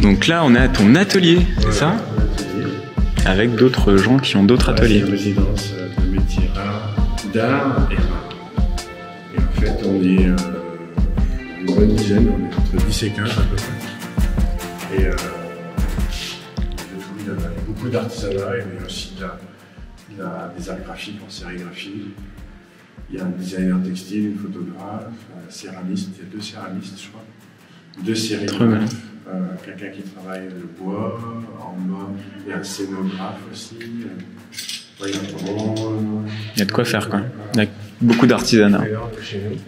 Donc là, on est à ton atelier, c'est ça? Avec d'autres gens qui ont d'autres ateliers. C'est une résidence de métiers rares, d'art et rare. Et en fait, on est une bonne dizaine, on est entre 10 et 15 à peu près. Et il y a beaucoup d'artisanat, mais aussi il y a des arts graphiques en sérigraphie. Il y a un designer textile, une photographe, un céramiste, il y a 2 céramistes, je crois. 2 sérigraphes, quelqu'un qui travaille le bois, en bas, il y a un scénographe aussi. Il y a de quoi faire, quoi. Il y a beaucoup d'artisanat.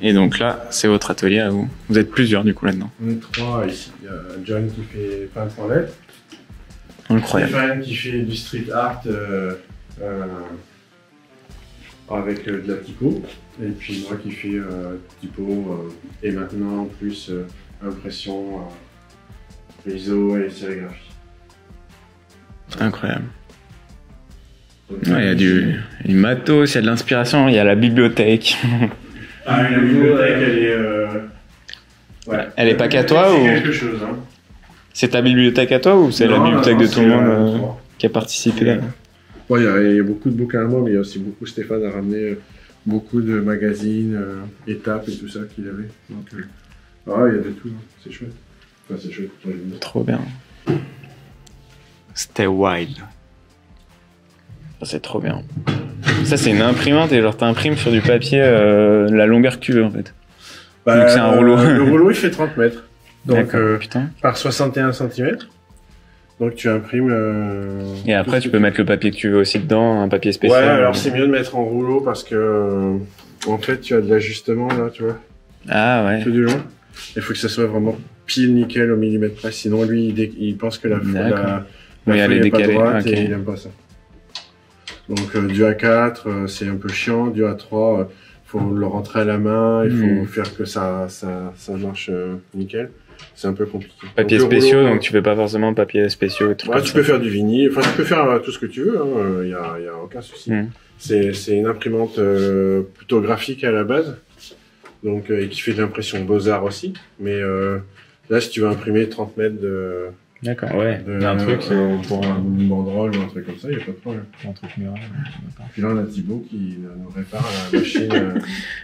Et donc là, c'est votre atelier à vous. Vous êtes plusieurs, du coup, là-dedans. On est 3 ici. Il y a John qui fait peintre en lettres. Incroyable. Stéphane qui fait du street art avec de la typo. Et puis moi qui fais typo et maintenant plus impression, ISO et sérigraphie. Incroyable. Il y a du matos, il y a de l'inspiration, il y a la bibliothèque. Ah, la bibliothèque, elle est... ouais. Elle est pas qu'à toi ou... quelque chose, hein. C'est ta bibliothèque à toi ou c'est la bibliothèque de tout le monde qui a participé là? Ouais, il y a beaucoup de bouquins à moi, mais il y a aussi beaucoup... Stéphane a ramené beaucoup de magazines, étapes et tout ça qu'il avait. Donc, il y a de tout, hein. C'est chouette. Enfin, c'est chouette. Trop bien. Stay wild. C'est trop bien. Ça, c'est une imprimante et genre t'imprimes sur du papier la longueur que tu veux en fait. Bah, donc c'est un rouleau. Le rouleau il fait 30 mètres. Donc putain. Par 61 cm. Donc tu imprimes. Et après tu peux mettre le papier que tu veux aussi dedans, un papier spécial. Ouais, alors c'est mieux de mettre en rouleau parce que en fait tu as de l'ajustement là, tu vois. Ah ouais. Tout du long. Il faut que ça soit vraiment pile nickel au millimètre près. Sinon lui il pense que la oui, elle est décalée. Droite et il aime pas ça. Donc du A4 c'est un peu chiant, du A3 faut le rentrer à la main, il faut faire que ça marche nickel. C'est un peu compliqué. Papier spéciaux, donc tu fais pas forcément papier spéciaux et tout. Ouais, tu peux faire du vinyle, enfin tu peux faire tout ce que tu veux, il y a aucun souci. C'est une imprimante plutôt graphique à la base, donc et qui fait de l'impression Beaux-Arts aussi, mais là si tu veux imprimer 30 mètres de... D'accord, ouais. Il y a un truc pour une banderole ou un truc comme ça, il n'y a pas de problème. Un truc mural. Puis là, on a Thibaut qui nous répare la machine.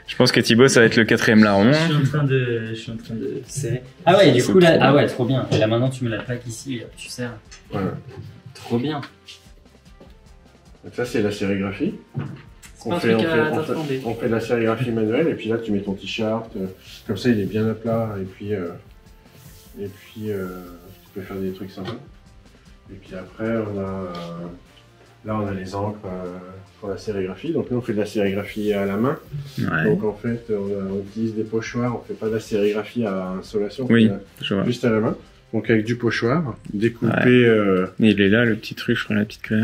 Je pense que Thibaut, ça va être le 4e larron. Je suis en train de serrer. Ah ouais, du coup, là, ah ouais, trop bien. Et là, maintenant, tu me la plaques ici, et tu serres. Voilà. Trop bien. Donc ça, c'est la sérigraphie. On fait de la sérigraphie manuelle, et puis là, tu mets ton t-shirt. Comme ça, il est bien à plat, et puis tu peux faire des trucs sympas. Et puis après, là on a les encres pour la sérigraphie. Donc nous on fait de la sérigraphie à la main. Ouais. Donc en fait on utilise des pochoirs, on fait pas de la sérigraphie à insolation, oui, je vois. Juste à la main. Donc avec du pochoir, découpé... Ouais. Il est là le petit truc, je crois, la petite clé.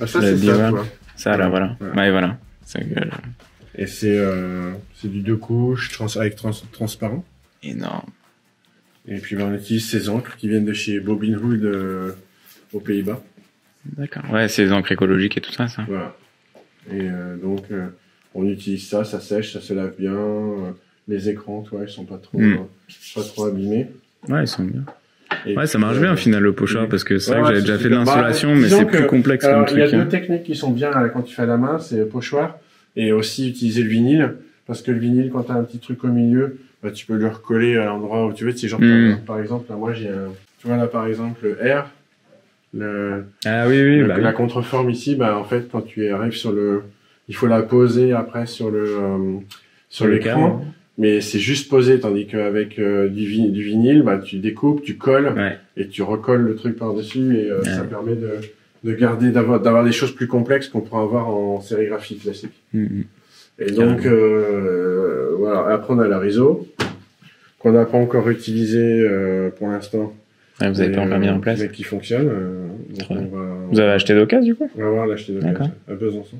Ah ça c'est ça, quoi. Ça là, voilà. Ouais, voilà. Ça gueule. Et c'est du 2 couches avec transparent. Énorme. Et puis on utilise ces encres qui viennent de chez Bobbin Hood aux Pays-Bas. D'accord. Ouais, c'est les encres écologiques et tout ça, ça. Voilà. Et donc on utilise ça, ça sèche, ça se lave bien. Les écrans, toi, ils sont pas trop abîmés. Ouais, ils sont bien. Et ouais, puis, ça marche bien au final le pochoir parce que c'est vrai que j'avais déjà fait de l'installation, mais disons c'est plus complexe comme truc. Il y a 2 techniques qui sont bien quand tu fais à la main, c'est le pochoir et aussi utiliser le vinyle. Parce que le vinyle, quand tu as un petit truc au milieu, bah, tu peux le recoller à l'endroit où tu veux. C'est genre, par exemple, là, moi j'ai tu vois là par exemple le R, la contreforme ici, bah en fait quand tu arrives il faut la poser après sur l'écran, mais c'est juste posé, tandis qu'avec du vinyle, bah tu découpes, tu colles et tu recolles le truc par dessus et ça permet de garder, d'avoir des choses plus complexes qu'on pourrait avoir en sérigraphie classique. Et donc, voilà. Après, on a la RISO, qu'on n'a pas encore utilisé pour l'instant. Ah, vous avez pas encore mis en place. Mais qui fonctionne. Vous avez acheté d'occasion, du coup? On va voir l'acheter d'occasion, à Besançon.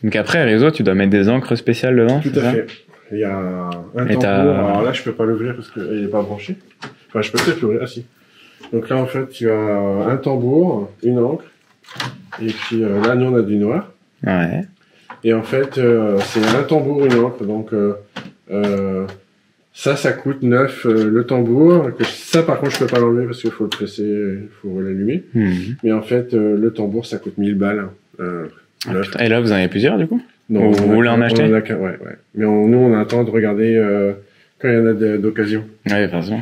Donc après, RISO, tu dois mettre des encres spéciales dedans? Tout à fait. Il y a un tambour. Alors là, je peux pas l'ouvrir parce qu'il est pas branché. Enfin, je peux peut-être l'ouvrir. Ah, si. Donc là, en fait, tu as un tambour, une encre. Et puis là, nous, on a du noir. Ouais. Et en fait, c'est un tambour, une encre, donc Ça coûte 9 le tambour. Ça, par contre, je peux pas l'enlever parce qu'il faut le presser, il faut l'allumer. Mais en fait, le tambour, ça coûte 1000 balles. Putain, et là, vous en avez plusieurs, du coup? Non, vous voulez en acheter? Ouais. Mais nous, on attend de regarder quand il y en a d'occasion. Ouais, forcément.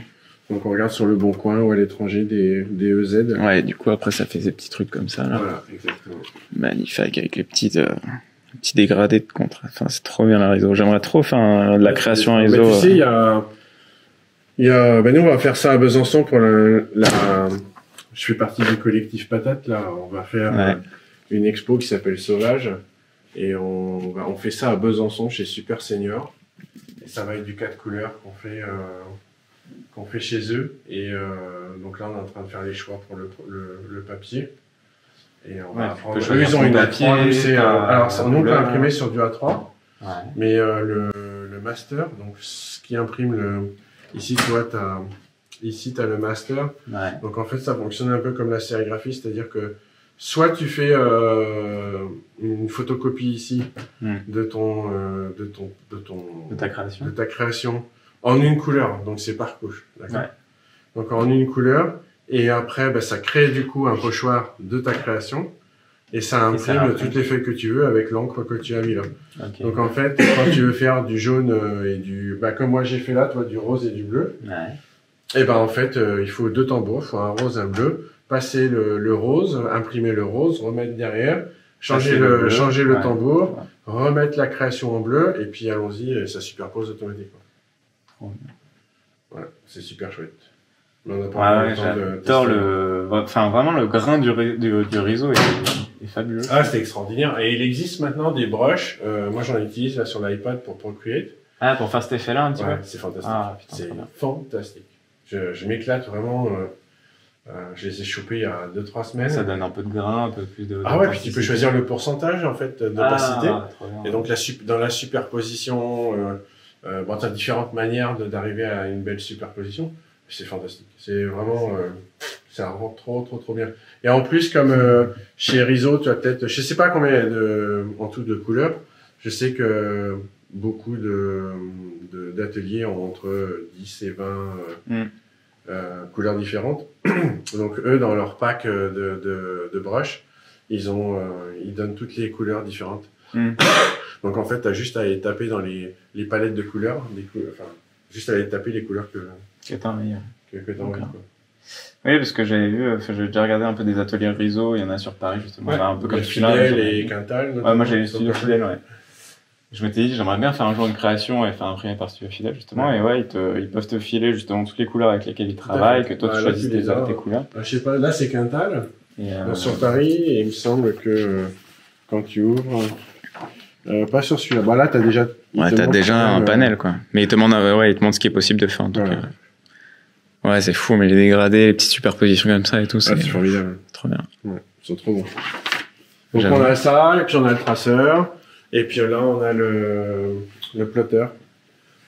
Donc, on regarde sur le Bon Coin ou à l'étranger des EZ. Ouais, du coup, après, ça fait ces petits trucs comme ça, là. Voilà, exactement. Magnifique, avec les petits dégradés de contraste. Enfin, c'est trop bien, la réseau. J'aimerais trop faire de la création en réseau. Mais tu sais, il y a, nous, on va faire ça à Besançon pour je fais partie du collectif Patate, là. On va faire une expo qui s'appelle Sauvage. Et on fait ça à Besançon chez Super Senior. Et ça va être du 4 couleurs qu'on fait chez eux. Et donc là, on est en train de faire les choix pour le papier. Et on va prendre... Eux, ils ont une papier. Alors, nous, on peut imprimer sur du A3. Ouais. Mais le master, donc ce qui imprime ici, tu vois, ici, tu as le master. Ouais. Donc en fait, ça fonctionne un peu comme la sérigraphie, c'est-à-dire que soit tu fais une photocopie ici de ta création en une couleur, donc c'est par couche, d'accord. Ouais. Donc en une couleur, et après ça crée du coup un pochoir de ta création et ça imprime toutes les feuilles que tu veux avec l'encre que tu as mis là. Okay. Donc en fait, quand tu veux faire du jaune et comme moi j'ai fait là, toi du rose et du bleu, et en fait il faut 2 tambours, il faut un rose, un bleu. Passer le rose, imprimer le rose, remettre derrière, changer le tambour, remettre la création en bleu, et puis allons-y, et ça superpose automatiquement. Ouais, c'est super chouette. Mais on a pas j'adore vraiment le grain du réseau est fabuleux. Ah, c'est extraordinaire. Et il existe maintenant des brushes, moi j'en utilise là sur l'iPad pour Procreate. Ah, pour faire cet effet-là un petit peu? C'est fantastique. Ah, putain, c'est fantastique. Je m'éclate vraiment. Je les ai chopés il y a 2-3 semaines. Ça donne un peu de grain, un peu plus de... Ah ouais, puis tu peux choisir le pourcentage, en fait, d'opacité. Et donc, dans la superposition, t'as différentes manières d'arriver à une belle superposition. C'est fantastique. C'est vraiment, ça rend trop bien. Et en plus, comme chez Riso, tu as peut-être, je sais pas combien en tout de couleurs. Je sais que beaucoup d'ateliers ont entre 10 et 20 couleurs différentes. Donc eux, dans leur pack de brush, ils donnent toutes les couleurs différentes. Donc en fait, t'as juste à aller taper dans les palettes de couleurs, juste à aller taper les couleurs que t'as envie. Oui, parce que j'avais vu, j'ai déjà regardé un peu des ateliers Riso, il y en a sur Paris justement, un peu comme celui-là. Fidèle et Quintal. Ouais, moi j'ai les studios Fidèle, ouais. Je m'étais dit, j'aimerais bien faire un jour une création et faire imprimer par Studio Fidèle, justement. Et ils peuvent te filer, justement, toutes les couleurs avec lesquelles ils travaillent, que toi, tu choisis tes couleurs. Je sais pas, là, c'est Quintal, sur Paris, et il me semble que, quand tu ouvres, pas sur celui-là. Là, t'as déjà... t'as déjà un panel, quoi. Mais il te demande ce qui est possible de faire, en tout cas. Ouais, c'est fou, mais les dégradés, les petites superpositions comme ça et tout, c'est formidable. Trop bien. Ouais, ils sont trop bons. Donc, on a ça, et puis on a le traceur. Et puis là, on a le plotter.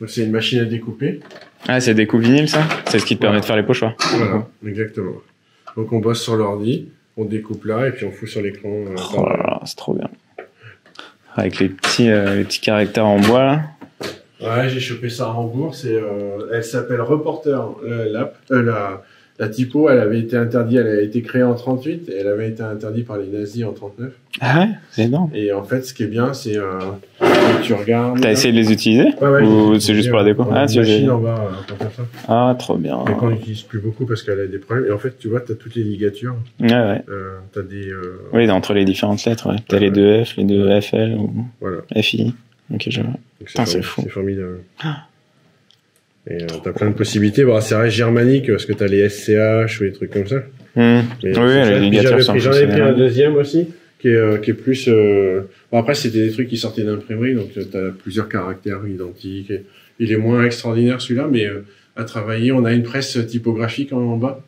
C'est une machine à découper. Ah, c'est découpe vinyle, ça? C'est ce qui te permet de faire les pochoirs. Voilà, exactement. Donc on bosse sur l'ordi, on découpe là, et puis on fout sur l'écran. Oh là là, c'est trop bien. Avec les petits caractères en bois, là. Ouais, j'ai chopé ça à Hambourg. Elle s'appelle Reporter. La typo, elle avait été interdite, elle a été créée en 38 et elle avait été interdite par les nazis en 39. Ah ouais, c'est énorme. Et en fait, ce qui est bien, c'est que tu regardes. T'as essayé de les utiliser? Ouais, ou c'est juste pour la déco? Ah, tu machine en bas pour faire ça. Ah, trop bien. Mais qu'on n'utilise plus beaucoup parce qu'elle a des problèmes. Et en fait, tu vois, t'as toutes les ligatures. Ouais. T'as des. Oui, entre les différentes lettres, ouais. T'as les 2 F, les 2 FL ou FI. Ok, je vois. Putain, c'est fou. C'est formidable. Et t'as plein de possibilités. Bon, c'est reste germanique parce que t'as les SCH ou les trucs comme ça. Mais les ligatures sont j'en ai pris un deuxième aussi qui est plus. Bon, après, c'était des trucs qui sortaient d'imprimerie, donc t'as plusieurs caractères identiques. Et il est moins extraordinaire celui-là, mais à travailler, on a une presse typographique en bas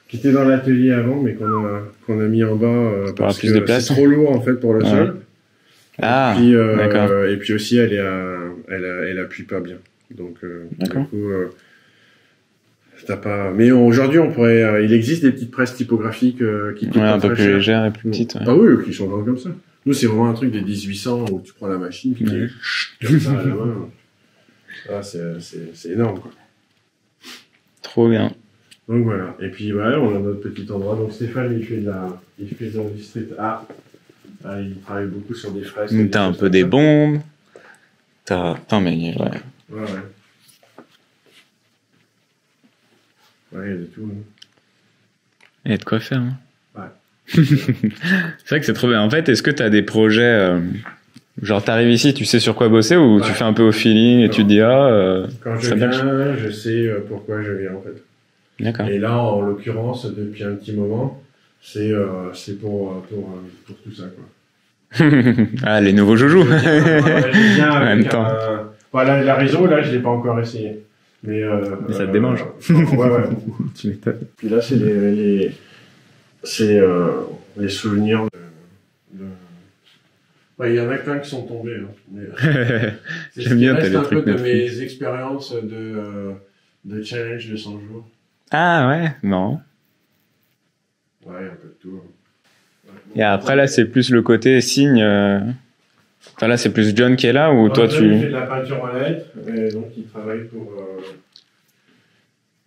qui était dans l'atelier avant, mais qu'on a mis en bas parce que c'est trop lourd en fait pour le sol. Ah. D'accord. Et puis aussi, elle appuie pas bien. Donc, du coup, t'as pas. Mais aujourd'hui, on pourrait. Il existe des petites presses typographiques qui coûtent un peu plus légères et plus petites. Ah oui, qui sont comme ça. Nous, c'est vraiment un truc des 1800 où tu prends la machine, puis comme ça à la main. Ah, c'est énorme, quoi. Trop bien. Donc voilà. Et puis ouais, on a notre petit endroit. Donc Stéphane, il fait du street art. Ah, il travaille beaucoup sur des fresques. T'as un peu des bombes. Putain, mais ouais. Ouais. Ouais, il y a de tout. Hein. Il y a de quoi faire. Hein. Ouais. C'est vrai que c'est trop bien. En fait, est-ce que t'as des projets... Genre, t'arrives ici, tu sais sur quoi bosser ou tu fais un peu au feeling et tu te dis quand je viens, je sais pourquoi je viens en fait. D'accord. Et là, en l'occurrence, depuis un petit moment, c'est pour tout ça quoi. Ah, les nouveaux joujoux. Je viens en même temps. Voilà, la réseau, là, je l'ai pas encore essayé. Mais ça te démange. Ouais. Tu m'étonnes. Puis là, c'est les souvenirs de... Ouais, il y en a plein qui sont tombés. Hein, mais, j'aime bien t'as les un trucs peu de Netflix. mes expériences de challenge de 100 jours. Ah ouais, non. Ouais, un peu de tout. Ouais, Et après là, c'est plus le côté signe. Enfin là, c'est plus John qui est là ou toi John, tu. il fait de la peinture en lettres, et donc il travaille pour.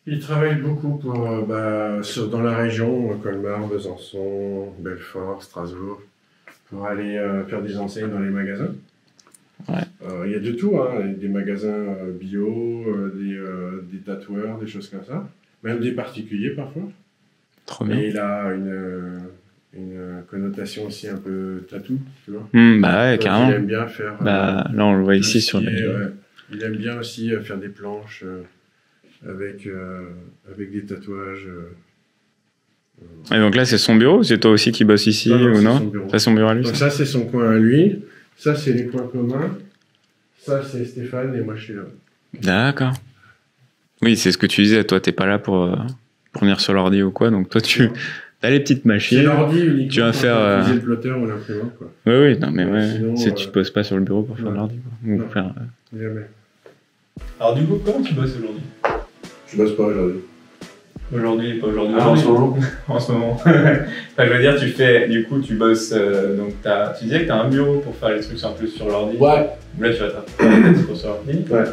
Il travaille beaucoup pour dans la région, Colmar, Besançon, Belfort, Strasbourg, pour aller faire des enseignes dans les magasins. Ouais. Il y a de tout, hein, des magasins bio, des tatoueurs, des choses comme ça, même des particuliers parfois. Trop bien. Et il a une connotation aussi un peu tatou, tu vois. Bah ouais, Donc, carrément. il aime bien faire. Bah là, on le voit ici sur les. ouais. Il aime bien aussi faire des planches avec des tatouages. Et donc là, c'est son bureau ou c'est toi aussi qui bosse ici ou non? C'est son bureau à lui. Donc ça, c'est son coin à lui. Ça, c'est les coins communs. Ça, c'est Stéphane et moi, je suis là. D'accord. Oui, c'est ce que tu disais. Toi, t'es pas là pour venir sur l'ordi ou quoi. Donc toi, tu as les petites machines. C'est l'ordi uniquement. Tu vas faire. Le plotter ou l'imprimante, quoi. Oui, non, mais ouais. Sinon, tu te poses pas sur le bureau pour faire l'ordi. Ou non. faire. Jamais. Alors du coup, comment tu bosses aujourd'hui? Je bosse pas aujourd'hui. Aujourd'hui, pas aujourd'hui. En ce moment. En ce moment. Enfin, je veux dire, tu bosses, donc tu disais que tu as un bureau pour faire les trucs un peu sur l'ordi. Ouais. Là, tu vas faire tes typos sur l'ordi. Ouais.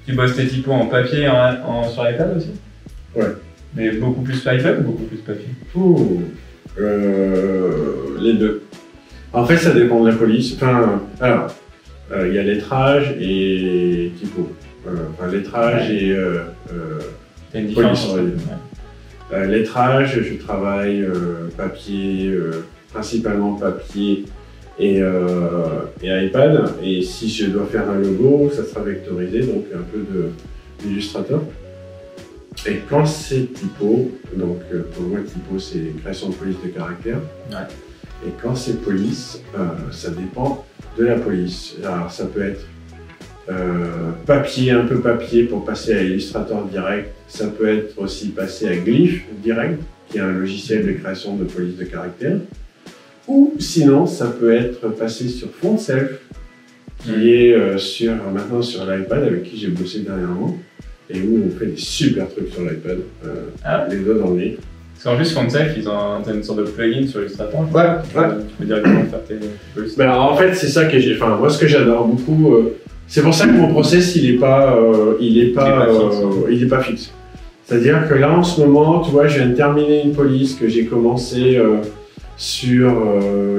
Tu bosses tes typos en papier sur iPad aussi? Ouais. Mais beaucoup plus iPad ou beaucoup plus papier? Les deux. En fait, ça dépend de la police. Enfin, alors, il y a lettrage et typo. Lettrage et T'as une différence. police, on va dire. Lettrage, je travaille papier, principalement papier et iPad. Et si je dois faire un logo, ça sera vectorisé, donc un peu d'Illustrator. Et quand c'est typo, donc pour moi typo c'est création de police de caractère. Ouais. Et quand c'est police, ça dépend de la police. Alors ça peut être un peu papier pour passer à Illustrator direct. Ça peut être aussi passer à Glyph direct, qui est un logiciel de création de police de caractère. Ou sinon, ça peut être passé sur FontSelf, qui est maintenant sur l'iPad, avec qui j'ai bossé dernièrement, et où on fait des super trucs sur l'iPad, les doigts dans le nez. Parce qu'en plus, FontSelf, ils ont une sorte de plugin sur Illustrator. Ouais. Tu peux directement faire tes polices. Ben, en fait, c'est ça que j'ai. Enfin, moi, ce que j'adore beaucoup, c'est pour ça que mon process, il est pas fixe. C'est-à-dire que là, en ce moment, tu vois, je viens de terminer une police que j'ai commencé sur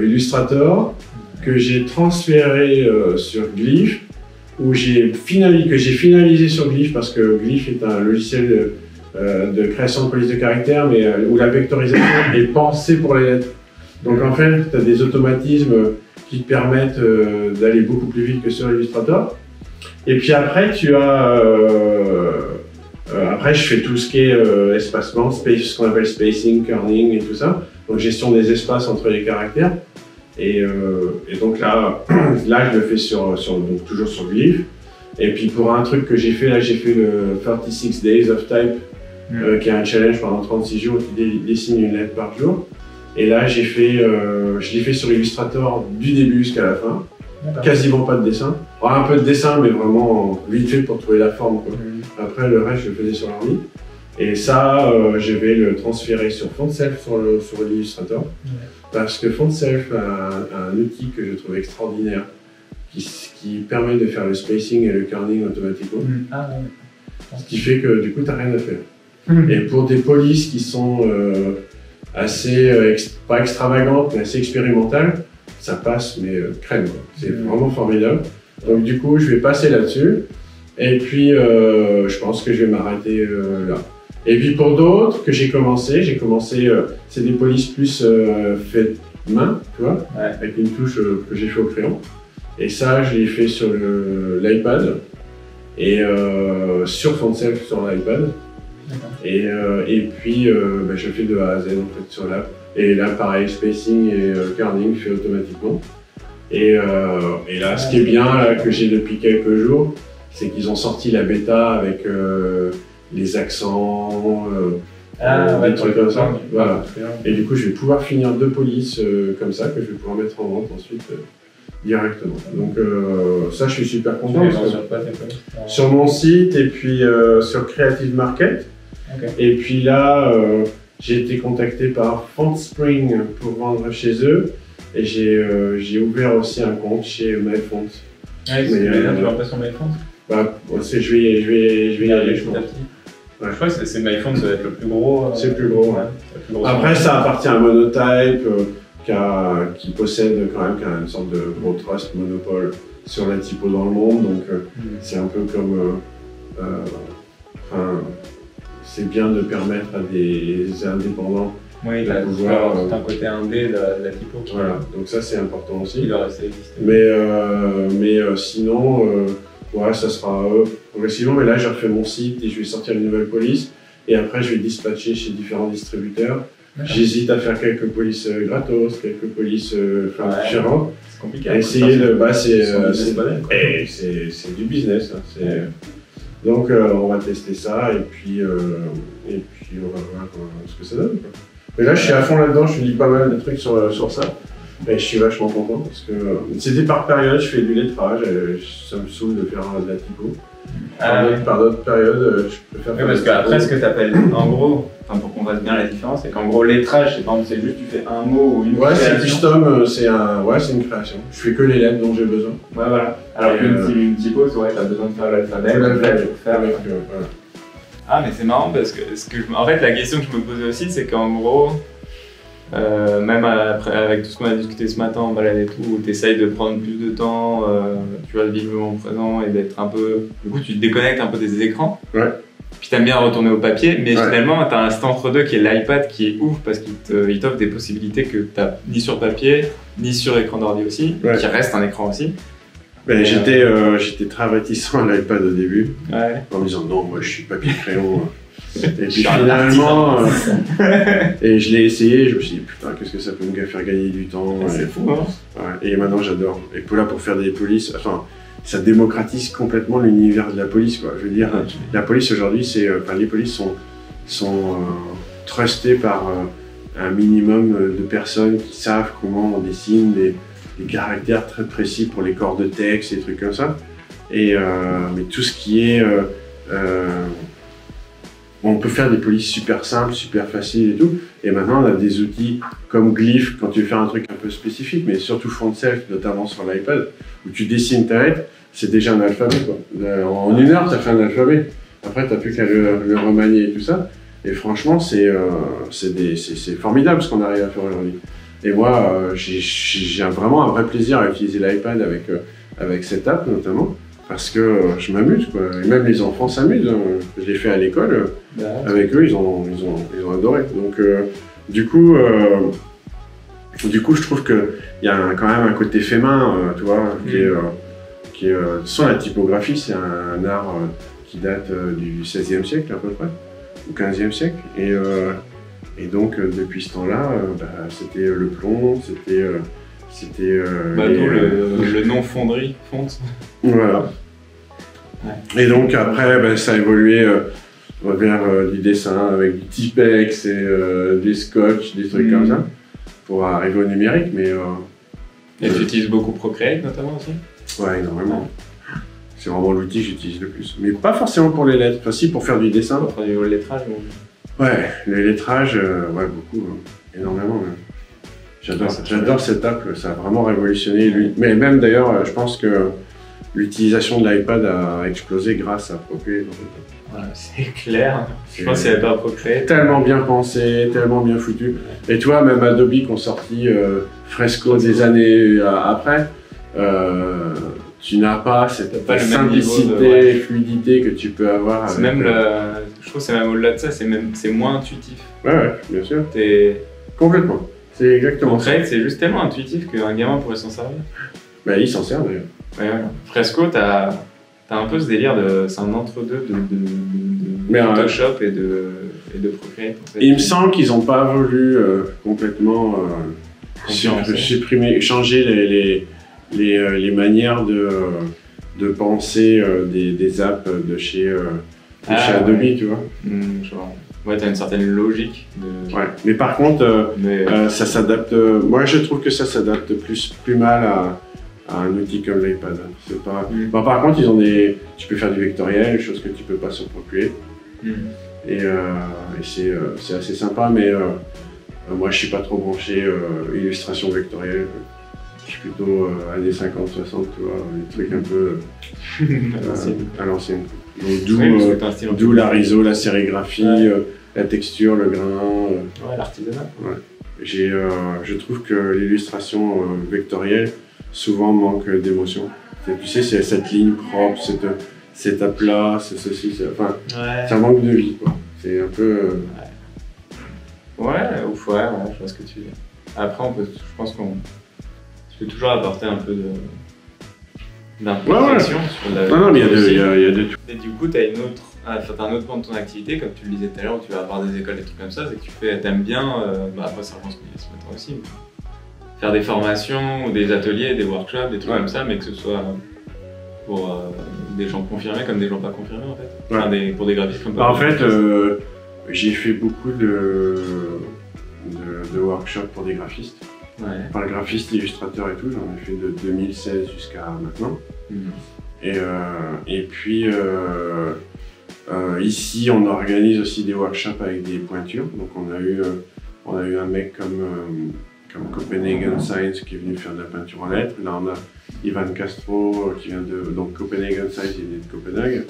Illustrator, que j'ai transféré sur Glyph, que j'ai finalisé sur Glyph parce que Glyph est un logiciel de création de police de caractère, mais où la vectorisation est pensée pour les lettres. Donc en fait, tu as des automatismes qui te permettent d'aller beaucoup plus vite que sur Illustrator. Et puis après, tu as... après, je fais tout ce qui est espacement, ce qu'on appelle spacing, kerning et tout ça. Donc gestion des espaces entre les caractères. Et donc là, je le fais donc toujours sur Glyph. Et puis pour un truc que j'ai fait, là, j'ai fait le 36 Days of Type, qui est un challenge pendant 36 jours qui dessine une lettre par jour. Et là, je l'ai fait sur Illustrator du début jusqu'à la fin. Quasiment pas de dessin. Un peu de dessin, mais vraiment vite fait pour trouver la forme, quoi. Après, le reste, je le faisais sur l'ordi. Et ça, je vais le transférer sur FontSelf sur l'Illustrator. Parce que FontSelf a un outil que je trouve extraordinaire, qui permet de faire le spacing et le kerning automatiquement. Ah, ouais. Ce qui fait que du coup, tu n'as rien à faire. Et pour des polices qui sont assez, pas extravagantes, mais assez expérimentales, ça passe, mais crème. C'est vraiment formidable. Donc du coup, je vais passer là-dessus. Et puis, je pense que je vais m'arrêter là. Et puis pour d'autres que j'ai commencé, c'est des polices plus faites main, tu vois, avec une touche que j'ai fait au crayon. Et ça, je l'ai fait sur l'iPad et sur FontSelf sur l'iPad. Et puis, je fais de A à Z en fait sur l'app. Et là, pareil, spacing et kerning fait automatiquement. Et là, ce qui est bien, là, que j'ai depuis quelques jours, c'est qu'ils ont sorti la bêta avec les accents, des trucs comme ça. Voilà. Et du coup, je vais pouvoir finir 2 polices comme ça, que je vais pouvoir mettre en vente ensuite directement. Donc ça, je suis super content. Sur mon site et puis sur Creative Market. Et puis là, j'ai été contacté par FontSpring pour vendre chez eux. Et j'ai ouvert aussi un compte chez MyFont. Ah oui, tu vas pas sur MyFont? Bah, je vais y aller, je pense. Ouais. Je crois que c'est MyFont, ça va être le plus gros. C'est le plus gros, ouais. Après, ça appartient à Monotype, qui possède quand même une sorte de gros trust monopole sur la typo dans le monde. Donc, c'est un peu comme. C'est bien de permettre à des indépendants. Oui, de pouvoir un côté indé de la typo. Voilà, donc ça c'est important aussi. Il doit rester existé. Mais sinon, ouais, ça sera progressivement. Mais là, j'ai refait mon site et je vais sortir une nouvelle police. Et après, je vais dispatcher chez différents distributeurs. J'hésite à faire quelques polices gratos, quelques polices différentes. C'est compliqué. Essayer de. C'est du business. Hein, donc, on va tester ça et puis on va voir ce que ça donne. Quoi. Mais là, je suis à fond là-dedans, je lis pas mal de trucs sur ça. Et je suis vachement content parce que c'était par période, je fais du lettrage, ça me saoule de faire de la typo. Par d'autres périodes, je peux faire. Oui, parce qu'après, ce que tu appelles, en gros, pour qu'on fasse bien la différence, c'est qu'en gros, lettrage, c'est juste tu fais un mot ou une création. Ouais, c'est custom, c'est une création. Je fais que les lettres dont j'ai besoin. Ouais, voilà. Alors qu'une typo, tu as besoin de faire l'alphabet. Ah, mais c'est marrant parce que, en fait, la question que je me posais aussi, c'est qu'en gros, même après, avec tout ce qu'on a discuté ce matin en balade et tout, tu essayes de prendre plus de temps, tu vois, de vivre le moment présent et d'être un peu. Du coup, tu te déconnectes un peu des écrans. Ouais. Puis t'aimes bien retourner au papier, mais finalement, t'as un cet entre-deux qui est l'iPad qui est ouf parce qu'il t'offre des possibilités que t'as ni sur papier, ni sur écran d'ordi aussi, qui reste un écran aussi. Ben, j'étais très réticent à l'iPad au début, en me disant non, moi je suis papier-crayon. Et puis finalement, et je l'ai essayé, je me suis dit putain, qu'est-ce que ça peut me faire gagner du temps. C'est fou, hein. Et maintenant j'adore. Et pour faire des polices, ça démocratise complètement l'univers de la police, quoi. Je veux dire, la police aujourd'hui, les polices sont trustées par un minimum de personnes qui savent comment on dessine des caractères très précis pour les corps de texte et des trucs comme ça. Mais tout ce qui est... on peut faire des polices super simples, super faciles et tout. Et maintenant, on a des outils comme Glyph quand tu veux faire un truc un peu spécifique, mais surtout FontSelf, notamment sur l'iPad, où tu dessines ta lettre, c'est déjà un alphabet, quoi. En 1 heure, tu as fait un alphabet. Après, tu n'as plus qu'à le remanier et tout ça. Et franchement, c'est formidable ce qu'on arrive à faire aujourd'hui. Et moi, j'ai vraiment un vrai plaisir à utiliser l'iPad avec cette app, notamment. Parce que je m'amuse, quoi. Et même les enfants s'amusent. Hein. Je l'ai fait à l'école. Avec eux, ils ont adoré. Donc, du coup, je trouve qu'il y a quand même un côté fait main, tu vois, qui est sans la typographie, c'est un art qui date du XVIe siècle à peu près, ou XVe siècle. Et donc, depuis ce temps-là, c'était le plomb, c'était le nom fonderie, fonte. Voilà. Ouais. Et donc après, ça a évolué vers du dessin avec du Tipex et des scotch, des trucs comme ça, pour arriver au numérique. Mais et tu utilises beaucoup Procreate notamment aussi? Ouais, énormément. C'est vraiment l'outil que j'utilise le plus. Mais pas forcément pour les lettres, enfin si pour faire du dessin. Pour faire du lettrage, Ouais, le lettrage, beaucoup, énormément même. J'adore cette app, ça a vraiment révolutionné. Mais même d'ailleurs, je pense que l'utilisation de l'iPad a explosé grâce à Procreate. Voilà, c'est clair. Je pense qu'il n'y avait pas Procreate. Tellement bien pensé, tellement bien foutu. Et tu vois, même Adobe qui ont sorti Fresco des années après, tu n'as pas cette simplicité, fluidité que tu peux avoir. C'est même je trouve que c'est même au-delà de ça, c'est moins intuitif. Ouais, bien sûr. Complètement. C'est exactement ça. Procreate, c'est juste tellement intuitif qu'un gamin pourrait s'en servir. Bah, il s'en sert d'ailleurs. Ouais, voilà. Fresco, t'as un peu ce délire c'est un entre-deux de Photoshop et de Procreate. En fait. Il me semble qu'ils n'ont pas voulu complètement supprimer, changer les manières de penser des apps de chez Adobe, tu vois. Ouais, t'as une certaine logique. Ouais, mais par contre, ça s'adapte. Moi, je trouve que ça s'adapte plus mal à un outil comme l'iPad. C'est pas. Bon, par contre, tu peux faire du vectoriel, chose que tu peux pas sur Procreate. Et c'est assez sympa, mais moi, je suis pas trop branché illustration vectorielle. Je suis plutôt années 50-60, tu vois, des trucs un peu à l'ancienne. Donc d'où la riso, la sérigraphie, la texture, le grain. Ouais, l'artisanat. Ouais. Je trouve que l'illustration vectorielle souvent manque d'émotion. Tu sais, c'est cette ligne propre, cet aplat, c'est ceci, ça manque de vie, quoi. C'est un peu. Ouais, je vois ce que tu dis. Après, je pense tu peux toujours apporter un peu d'imperfection sur la. Non, mais il y a de tout. Et du coup, tu as un autre point de ton activité, comme tu le disais tout à l'heure, où tu vas avoir des écoles, des trucs comme ça, c'est que t'aimes bien, après ça reprend ce qu'on disait ce matin aussi, faire des formations, ou des ateliers, des workshops, des trucs comme ça, mais que ce soit pour des gens confirmés comme des gens pas confirmés en fait. Enfin, pour des graphistes comme pas. En fait, j'ai fait beaucoup de workshops pour des graphistes. Par graphiste, illustrateur et tout, j'en ai fait de 2016 jusqu'à maintenant. Et puis ici, on organise aussi des workshops avec des pointures. Donc on a eu un mec comme Copenhagen Science qui est venu faire de la peinture en lettres. Là, on a Ivan Castro qui vient donc Copenhagen Science, il vient de Copenhague.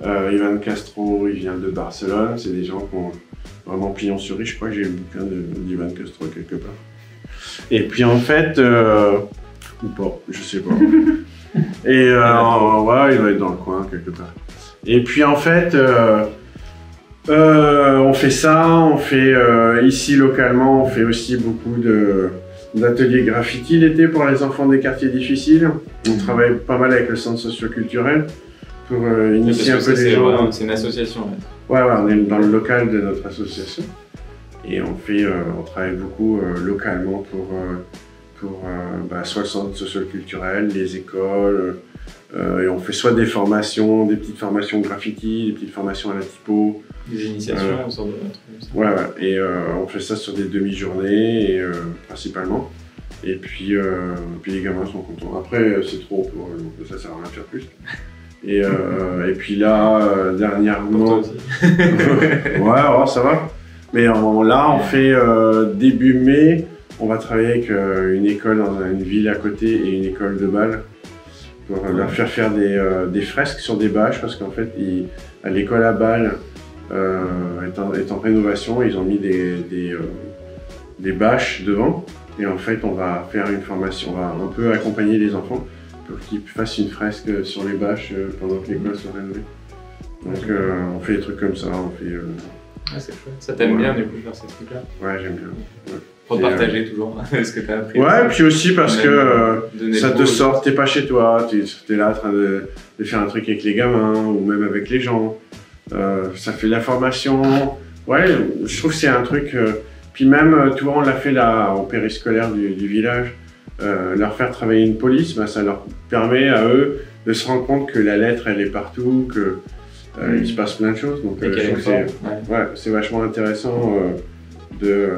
Ivan Castro, il vient de Barcelone. C'est des gens qui ont vraiment pignon sur rue. Je crois que j'ai le bouquin d'Ivan Castro quelque part. Et puis en fait, ou pas, je sais pas. Et ouais, il va être dans le coin quelque part. Et puis en fait, on fait ça, on fait ici localement, on fait aussi beaucoup d'ateliers graffiti l'été pour les enfants des quartiers difficiles. On travaille pas mal avec le centre socio-culturel pour initier un peu les gens. C'est une association en fait. Ouais, on est dans le local de notre association. Et on travaille beaucoup localement pour soit le centre social-culturel, les écoles, et on fait soit des formations, des petites formations graffiti, des petites formations à la typo. Des initiations, on sort de trucs comme ça. Ouais, et on fait ça sur des demi-journées, principalement. Et puis les gamins sont contents. Après, c'est trop pour eux, donc ça sert à rien de faire plus. Et puis là, dernièrement... ouais, ça va. Mais là, on fait début mai, on va travailler avec une école dans une ville à côté et une école de Bâle pour leur faire des fresques sur des bâches parce qu'en fait, à l'école à Bâle est en rénovation, ils ont mis des bâches devant et en fait, on va faire une formation, on va un peu accompagner les enfants pour qu'ils fassent une fresque sur les bâches pendant que l'école soit rénovée. Donc, on fait des trucs comme ça, on fait... c'est chouette. Ça t'aime bien du coup faire ces trucs-là? Ouais, j'aime bien. Ouais. Pour partager toujours ce que t'as appris. Ouais, puis aussi parce que ça te sort, t'es pas chez toi, t'es là en train de faire un truc avec les gamins ou même avec les gens. Ça fait de la formation. Ouais, je trouve que c'est un truc. Puis même, tu vois, on l'a fait là au périscolaire du village. Leur faire travailler une police, ça leur permet à eux de se rendre compte que la lettre elle est partout, que il se passe plein de choses. Donc je trouve que c'est vachement intéressant de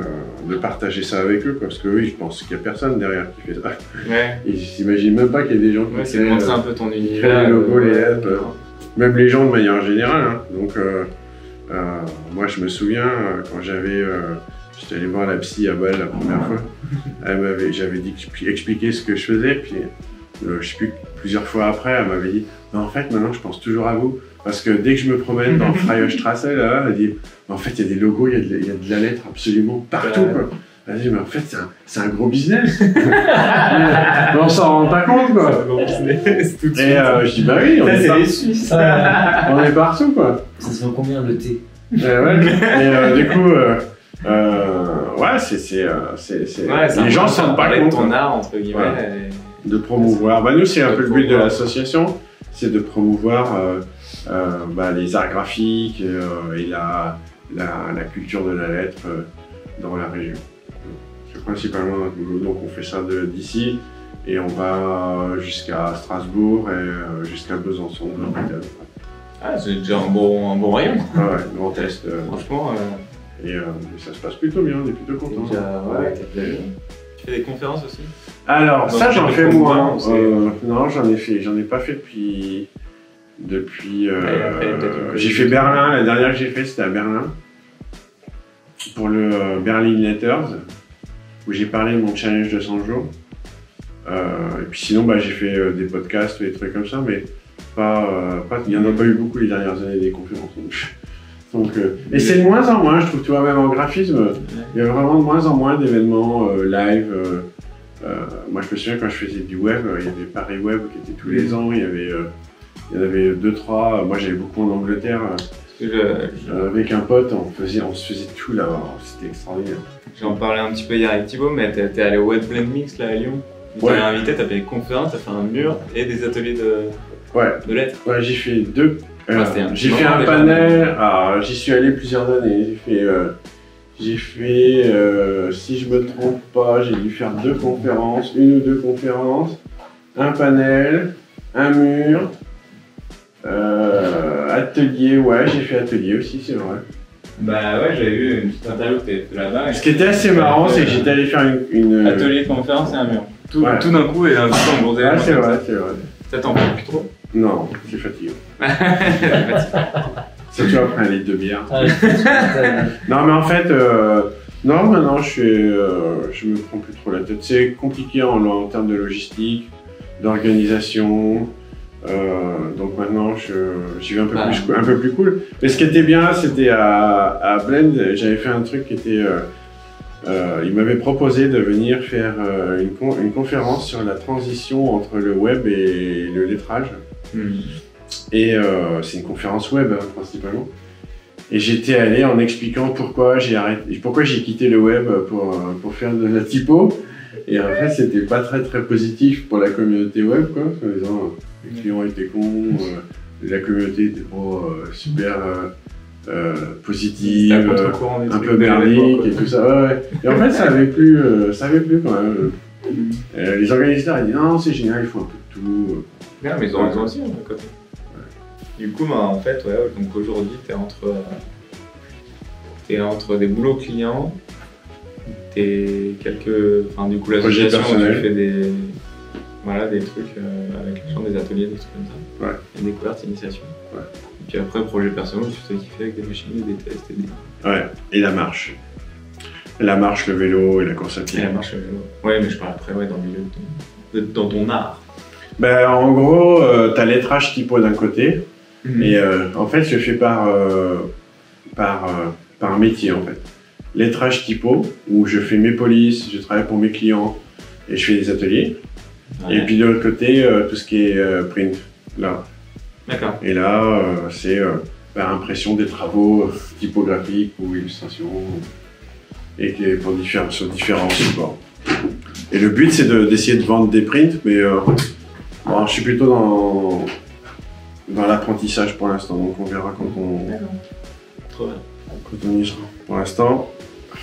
partager ça avec eux, parce que je pense qu'il n'y a personne derrière qui fait ça. Ouais. Ils s'imaginent même pas qu'il y a des gens qui c'est de montrer un peu ton univers. Les logos, les lettres, même les gens de manière générale. Hein. Donc moi je me souviens quand j'avais J'étais allé voir la psy à Bâle la première fois. J'avais dit que je expliquais ce que je faisais, puis je sais plus, plusieurs fois après, elle m'avait dit mais en fait maintenant je pense toujours à vous. Parce que dès que je me promène dans Freie Straße, là, elle dit en fait il y a des logos, il y a de la lettre absolument partout. Quoi. Elle dit mais en fait c'est un gros business. Mais on s'en rend pas compte quoi. C'est un gros business. Tout de suite. Et je dis bah oui, on est les Suisses. On est partout quoi. Ça se vend combien le thé? Ouais. Et du coup, ouais, c'est les gens s'en rendent pas compte. Ton art entre guillemets. Ouais. De promouvoir. Bah nous c'est un peu le but de l'association, c'est de promouvoir les arts graphiques et la culture de la lettre dans la région. C'est principalement notre boulot. Donc on fait ça d'ici et on va jusqu'à Strasbourg et jusqu'à Besançon. Ah, c'est déjà un bon rayon. Ah ouais, Grand Est. Franchement. Et ça se passe plutôt bien, on est plutôt contents. Tu fais des conférences aussi? Alors, donc, ça j'en fais moins. Non, j'en ai pas fait depuis. J'ai fait Berlin, la dernière que j'ai fait c'était à Berlin. Pour le Berlin Letters, où j'ai parlé de mon challenge de 100 jours. Et puis sinon, j'ai fait des podcasts ou des trucs comme ça, mais il n'y en a pas eu beaucoup les dernières années des conférences. Donc, et c'est de moins en moins, je trouve, tu vois, même en graphisme, il y a vraiment de moins en moins d'événements live. Moi, je me souviens quand je faisais du web, il y avait Paris Web qui était tous les ans, il y en avait 2-3. Moi, j'allais beaucoup en Angleterre. Avec un pote, on se faisait tout là-bas, c'était extraordinaire. J'en parlais un petit peu hier avec Thibaut, mais t'es allé au Web Blend Mix là à Lyon. Ouais. T'as invité, t'as fait des conférences, t'as fait un mur et des ateliers de lettres. Ouais, j'ai fait deux. J'ai fait un déjà. panel, j'y suis allé plusieurs années. J'ai fait, si je me trompe pas, j'ai dû faire une ou deux conférences, un panel, un mur, atelier, j'ai fait atelier aussi, c'est vrai. Bah ouais, j'avais vu une petite interview de là-bas. Ce qui était assez marrant, c'est que j'étais allé faire une... Atelier de conférence et un mur. Tout d'un coup, et un petit gros événement. c'est vrai. Ça t'en prend plus trop? Non, c'est fatigant. C'est toujours après un litre de bière. Non, mais en fait, maintenant je me prends plus trop la tête. C'est compliqué en termes de logistique, d'organisation. Donc maintenant, j'y vais un peu plus cool. Mais ce qui était bien, c'était à Blend, j'avais fait un truc qui était... il m'avait proposé de venir faire une conférence sur la transition entre le web et le lettrage. Et c'est une conférence web principalement. Et j'étais allé en expliquant pourquoi j'ai quitté le web pour faire de la typo. Et en fait, c'était pas très positif pour la communauté web, quoi. Les clients étaient cons, la communauté était pas super positive, un peu merdique et tout ça. Ouais. Et en fait, ça avait plu quand même. Les organisateurs ils disent non, c'est génial, il faut un peu de tout. Non, mais ils ont raison aussi, d'un côté. Du coup, en fait, donc aujourd'hui, t'es entre des boulots clients, du coup, l'association, tu fais des trucs avec les gens, des ateliers, des trucs comme ça. Et découvertes, initiation. Et puis après, projet personnel, tu sais qu'il fait avec des machines, des tests, et la marche. La marche, le vélo et la course à pied. Et la marche, le vélo. Ouais, mais je parle après, dans le milieu dans ton art. En gros, t'as lettrage typo d'un côté, et en fait, je fais par métier en fait. Lettrage typo, où je fais mes polices, je travaille pour mes clients et je fais des ateliers. Et puis de l'autre côté, tout ce qui est print, là. D'accord. Et là, c'est impression des travaux typographiques ou illustrations, et sur différents supports. Et le but, c'est d'essayer de vendre des prints, mais je suis plutôt dans l'apprentissage pour l'instant, donc on verra quand on y sera. Pour l'instant,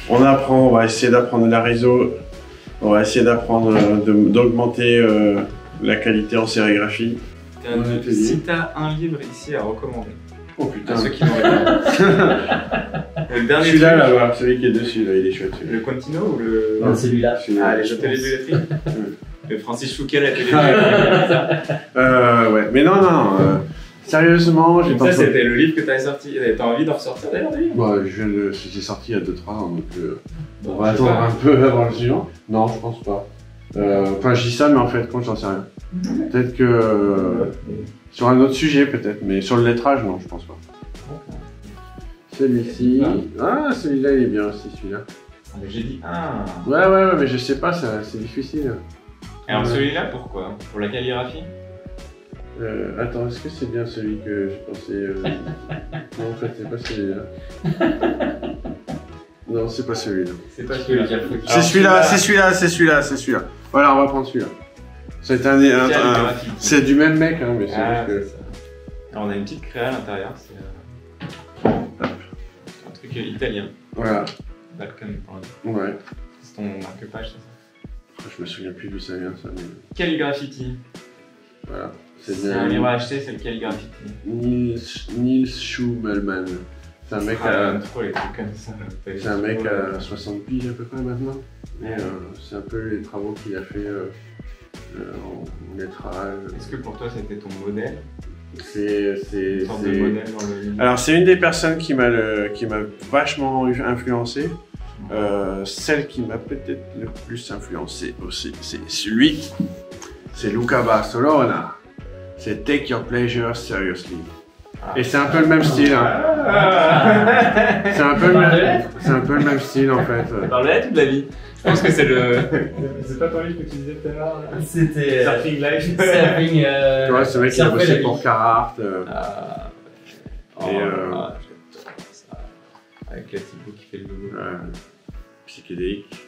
on apprend, on va essayer d'apprendre la réseau, on va essayer d'apprendre d'augmenter la qualité en sérigraphie. Si t'as un livre ici à recommander, oh putain, à ceux qui l'ont le dernier celui-là, là, celui qui est dessus, là, il est chouette. Le Contino ou le... Non, celui-là. Les ateliers de lettrine. Le Francis Chouquet, l'atelier de lettrine. Ouais, mais non, Sérieusement, j'ai ça, c'était le livre que tu as sorti. T'as envie d'en ressortir d'ailleurs des livres? Bah, c'était sorti il y a 2-3 ans, donc on va attendre un peu avant le suivant. Non, je pense pas. Enfin, je dis ça, mais en fait, quand j'en sais rien. Peut-être que sur un autre sujet, peut-être, mais sur le lettrage, non, je pense pas. Celui-ci. Ah, celui-là, il est bien aussi, celui-là. Mais j'ai dit ah. Ouais, mais je sais pas, c'est difficile. Alors celui-là, pourquoi? Pour la calligraphie? Attends, est-ce que c'est bien celui que je pensais Non, en fait, c'est pas celui-là. Non, c'est pas celui-là. C'est pas celui-là. C'est celui-là. Voilà, on va prendre celui-là. C'est du même mec, hein, mais c'est juste que... Alors on a une petite créa à l'intérieur, c'est un truc italien. Voilà. Balkan. Ouais. C'est ton marque-page, c'est ça? Je me souviens plus d'où ça vient, ça. Mais... Calligraphity. Voilà. C'est un livre à acheter, c'est le Calligraphity. Nils Schumelman. C'est un mec trop les trucs comme ça. C'est un mec à 60 piges à peu près maintenant. Et c'est un peu les travaux qu'il a fait en lettrage. Est-ce que pour toi c'était ton modèle? C'est sorte de modèle dans le livre. Alors c'est une des personnes qui m'a vachement influencé. Celle qui m'a peut-être le plus influencé aussi, c'est celui. C'est Luca Barcelona. C'est Take Your Pleasure Seriously. Et c'est un peu le même style. Hein. C'est un peu le même style en fait. Par la lettre ou de la vie? Je pense que c'est le. C'est pas ton livre que tu disais tout à l'heure? C'était. Surfing Life. Surfing. Tu vois, ce mec qui a bossé pour Carhartt. J'adore ça. Avec la typo qui fait le logo. Psychédélique.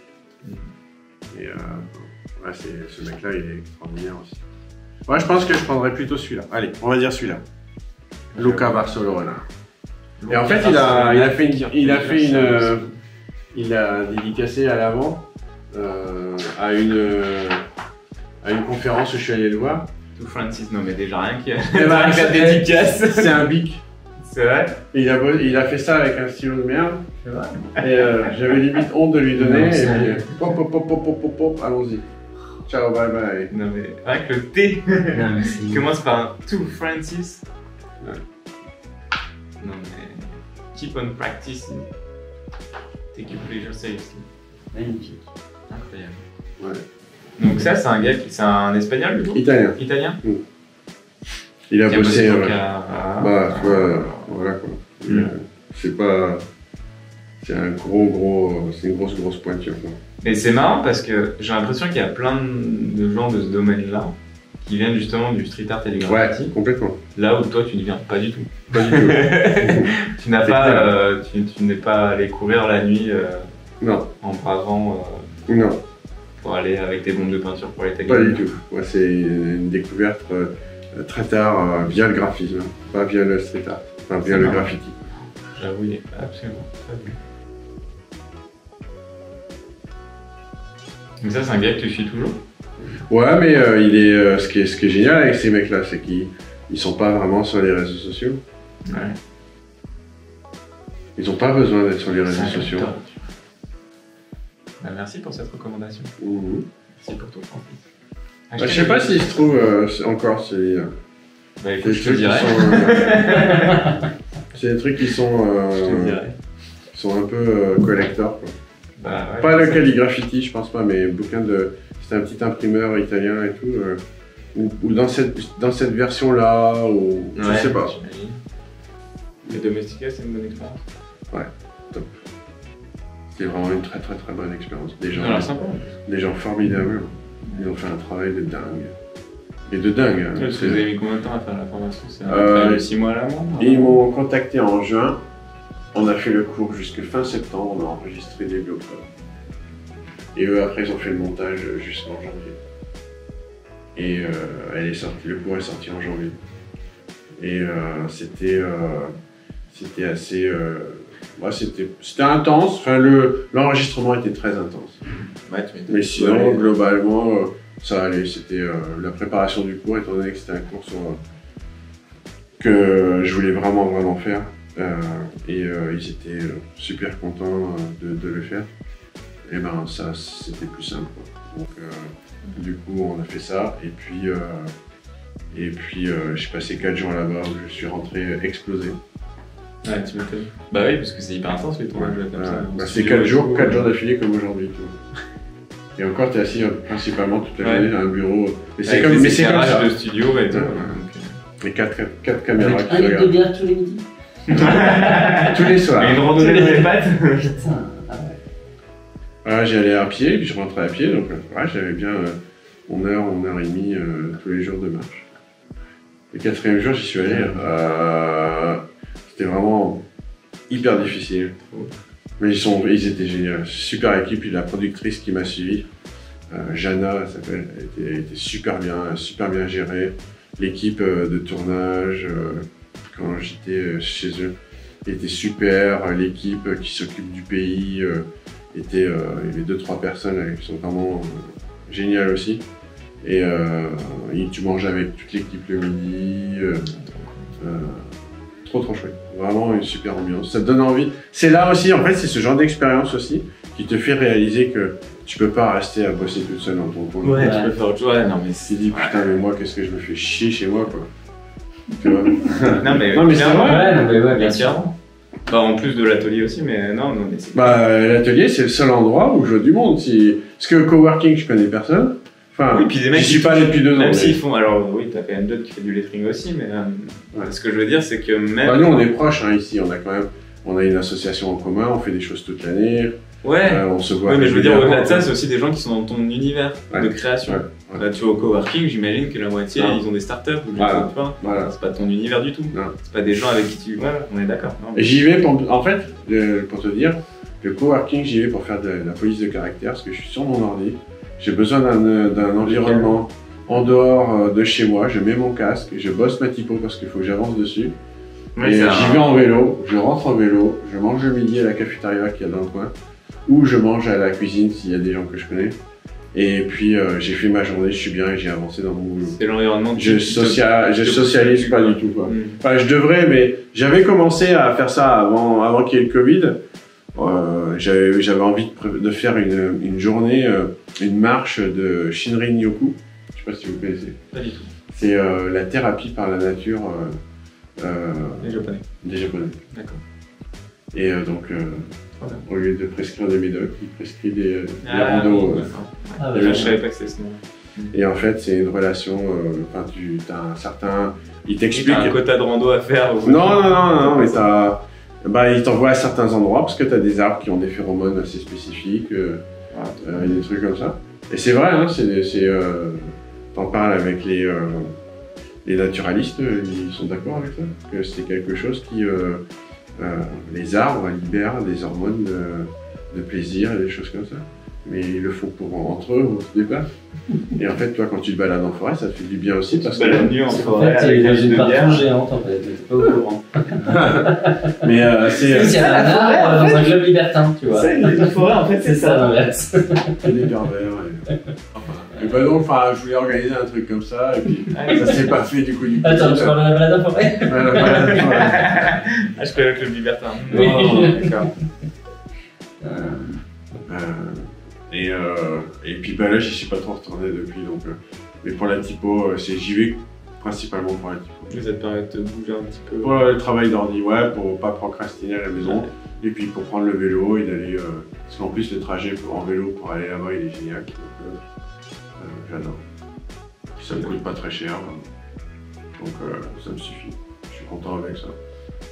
Et ouais, ce mec-là, il est extraordinaire aussi. Ouais, je pense que je prendrais plutôt celui-là. Allez, on va dire celui-là. Luca Barcelona. Et en fait, il a dédicacé à l'avant à une conférence où je suis allé le voir. Tout Francis, non mais déjà rien qui a la dédicace. C'est un bic. C'est vrai. Et il a fait ça avec un stylo de merde. C'est vrai. Et j'avais limite honte de lui donner. Et puis, pop, allons-y. Ciao, bye bye. Non mais rien que le T qui commence par un To Francis. Ouais. Non mais keep on practicing. Take your pleasure seriously. Magnifique. Incroyable. Ouais. Donc ça c'est un gars qui c'est un espagnol du coup? Italien. Italien. Il a bossé. Voilà quoi. C'est pas. C'est un c'est une grosse pointure quoi. Et c'est marrant parce que j'ai l'impression qu'il y a plein de gens de ce domaine-là qui viennent justement du street art et du graffiti. Ouais, complètement. Là où toi tu ne viens pas du tout. Pas du tout. Tu n'as pas, tu n'es pas allé courir la nuit non. En bravant non. Pour aller avec des bombes de peinture pour les taguer. Pas du tout. Ouais, c'est une découverte très tard via le graphisme, pas via le street art, enfin via le graffiti. J'avoue, il est absolument fabuleux. Donc ça c'est un gars que tu suis toujours? Ouais, mais il est, ce qui est génial avec ces mecs-là, c'est qu'ils sont pas vraiment sur les réseaux sociaux. Ouais. Ils ont pas besoin d'être sur les réseaux sociaux. Bah, merci pour cette recommandation. Merci pour tout. Je sais pas s'il se trouve encore celui-là. Bah écoute, je te dirai. C'est des trucs qui sont un peu collector quoi. Bah, ouais, pas le Calligraffiti, je pense pas, mais bouquin de. C'était un petit imprimeur italien et tout. Ou dans cette version-là, ou. Je sais pas. Les Domestica, c'est une bonne expérience. Ouais, top. C'était vraiment une très bonne expérience. Des gens formidables. Ils ont fait un travail de dingue. Et de dingue. Hein. Vous avez mis combien de temps à faire la formation? 6 mois à l'avant? Ils m'ont contacté en juin. On a fait le cours jusqu'à fin septembre, on a enregistré début octobre. Et eux, après, ils ont fait le montage jusqu'en janvier. Et le cours est sorti en janvier. Et c'était assez... c'était intense, enfin, l'enregistrement était très intense. Ouais, mais sinon, globalement, ça allait. C'était la préparation du cours, étant donné que c'était un cours que je voulais vraiment faire. Ils étaient super contents de le faire. Et ben ça c'était plus simple quoi. Donc du coup on a fait ça et puis Et puis j'ai passé 4 jours là-bas où je suis rentré explosé. Ouais, tu m'étonnes. Bah oui, parce que c'est hyper intense les tournages comme ça. Bah, c'est 4 jours d'affilée comme aujourd'hui. Et encore, t'es assis principalement toute la journée dans un bureau. Mais c'est comme ça. De studio et tout. Et 4 caméras qui regardent. Un litre de bière tous les midis. Tous les soirs. Et une randonnée dans les pattes. Putain, Voilà, j'y allais à pied, puis je rentrais à pied, donc j'avais bien 1 heure et demie tous les jours de marche. Le 4e jour, j'y suis allé. C'était vraiment hyper difficile. Mais ils étaient géniaux. Super équipe, puis la productrice qui m'a suivi, Jana, elle s'appelle, elle était super bien gérée. L'équipe de tournage, quand j'étais chez eux, était super. L'équipe qui s'occupe du pays, il y avait 2-3 personnes qui sont vraiment géniales aussi. Et tu manges avec toute l'équipe le midi. Trop chouette. Vraiment une super ambiance. Ça te donne envie. C'est là aussi, en fait, c'est ce genre d'expérience aussi qui te fait réaliser que tu peux pas rester à bosser toute seule dans ton coin. Ouais, tu peux faire autre chose. Ouais, non, mais tu te dis, putain, mais moi, qu'est-ce que je me fais chier chez moi, quoi. Tu vois. Non, mais c'est vrai. Ouais, bien sûr. Bah, en plus de l'atelier aussi, mais non, mais c'est... l'atelier, c'est le seul endroit où je vois du monde. Parce que coworking, je connais personne. Enfin, oui, puis des mecs j'y suis pas allé depuis 2 ans. Même s'ils font, alors oui, t'as quand même d'autres qui fait du lettering aussi, mais ce que je veux dire, c'est que même... nous, on est proches ici, on a une association en commun, on fait des choses toute l'année. Ouais, on se voit. Ouais, mais je veux dire, au-delà de ça, c'est aussi des gens qui sont dans ton univers de création. Ouais. Là, tu vois, au coworking, j'imagine que la moitié, ils ont des startups, ou tu vois. Voilà. C'est pas ton univers du tout. C'est pas des gens avec qui tu... Voilà, on est d'accord. J'y vais en fait, pour te dire, le coworking, j'y vais pour faire de la police de caractère, parce que je suis sur mon ordi. J'ai besoin d'un environnement en dehors de chez moi. Je mets mon casque, je bosse ma typo parce qu'il faut que j'avance dessus. Et j'y vais en vélo, je rentre en vélo, je mange le midi à la cafétéria qu'il y a dans le coin, ou je mange à la cuisine s'il y a des gens que je connais. Et puis j'ai fait ma journée, je suis bien et j'ai avancé dans mon boulot. C'est l'environnement. Je socialise pas du tout, quoi. Enfin, je devrais, mais j'avais commencé à faire ça avant qu'il y ait le Covid. J'avais envie de faire une journée, une marche de Shinrin-yoku. Je sais pas si vous connaissez. Pas du tout. C'est la thérapie par la nature des Japonais. D'accord. Et donc, au lieu de prescrire des médocs, il prescrit des randos. Je savais pas que c'était ce nom. Et en fait, c'est une relation. Tu as un certain. Il t'explique. T'as un quota de rando à faire. Non, mais il t'envoie à certains endroits parce que tu as des arbres qui ont des phéromones assez spécifiques, des trucs comme ça. Et c'est vrai, hein, t'en parles avec les naturalistes, ils sont d'accord avec ça, que c'est quelque chose qui, les arbres libèrent des hormones de plaisir et des choses comme ça. Mais ils le font entre eux au départ. Et en fait, toi, quand tu te balades en forêt, ça te fait du bien aussi. Parce que la nuit en forêt, en fait, il y a une partout géante en fait, t'es pas au courant. Mais c'est. Il y a un arbre dans un club libertin, tu vois. La forêt, en fait, c'est ça l'inverse. C'est des pervers. Et bah donc, je voulais organiser un truc comme ça, et puis ça s'est pas fait du coup. Attends, je parle de la balade en forêt. Je connais le club libertin. Oui. D'accord. Et puis là, j'y suis pas trop retourné depuis, donc. Mais pour la typo, j'y vais principalement pour la typo. Ça te permet de te bouger un petit peu. Pour le travail d'ordi, pour pas procrastiner à la maison. Et puis pour prendre le vélo et d'aller. Parce qu'en plus, le trajet en vélo pour aller là-bas, il est génial. Donc, j'adore. Ça me coûte pas très cher. Donc ça me suffit. Je suis content avec ça.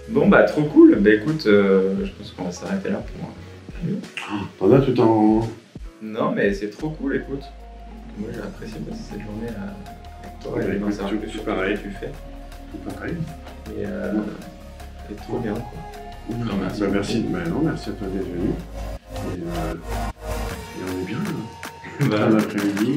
Bon, bah, trop cool. Bah, écoute, je pense qu'on va s'arrêter là pour T'en as tout en... Non, mais c'est trop cool, écoute. Moi, j'ai apprécié passer cette journée avec toi et d'en savoir plus sur tout ce que tu fais. Tout pareil. Et trop bien, quoi. Non, merci. Merci à toi d'être venu. Et on est bien, là. Fin d'après-midi.